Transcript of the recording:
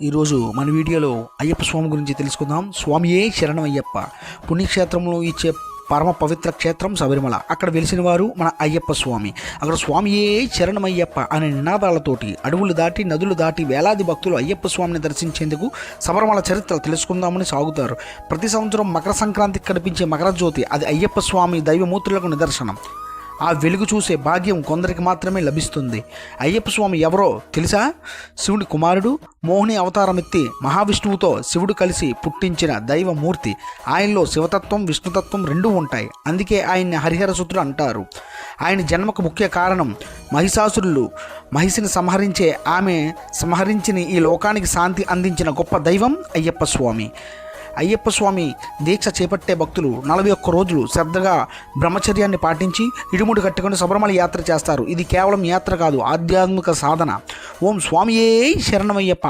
ఈరోజు మన వీడియోలో అయ్యప్ప స్వామి గురించి తెలుసుకుందాం. స్వామియే శరణమయ్యప్ప. పుణ్యక్షేత్రంలో ఇచ్చే పరమ పవిత్ర క్షేత్రం శబరిమల. అక్కడ వెలిసిన వారు మన అయ్యప్ప స్వామి. అక్కడ స్వామియే శరణమయ్యప్ప అనే నినాదాలతోటి అడవులు దాటి నదులు దాటి వేలాది భక్తులు అయ్యప్ప స్వామిని దర్శించేందుకు శబరిమల చరిత్ర తెలుసుకుందామని సాగుతారు. ప్రతి సంవత్సరం మకర సంక్రాంతికి కనిపించే మకర జ్యోతి అది అయ్యప్ప స్వామి దైవమూర్తులకు నిదర్శనం. ఆ వెలుగు చూసే భాగ్యం కొందరికి మాత్రమే లభిస్తుంది. అయ్యప్ప స్వామి ఎవరో తెలుసా? శివుడి కుమారుడు. మోహిని అవతారం ఎత్తి మహావిష్ణువుతో శివుడు కలిసి పుట్టించిన దైవమూర్తి. ఆయనలో శివతత్వం విష్ణుతత్వం రెండూ ఉంటాయి. అందుకే ఆయన్ని హరిహరసుతుడు అంటారు. ఆయన జన్మకు ముఖ్య కారణం మహిషాసురులు మహిషిని సంహరించిన ఈ లోకానికి శాంతి అందించిన గొప్ప దైవం అయ్యప్ప స్వామి. అయ్యప్ప స్వామి దీక్ష చేపట్టే భక్తులు 41 రోజులు శ్రద్ధగా బ్రహ్మచర్యాన్ని పాటించి ఇడుముడు కట్టుకొని శబరిమల యాత్ర చేస్తారు. ఇది కేవలం యాత్ర కాదు, ఆధ్యాత్మిక సాధన. ఓం స్వామియే శరణమయ్యప్ప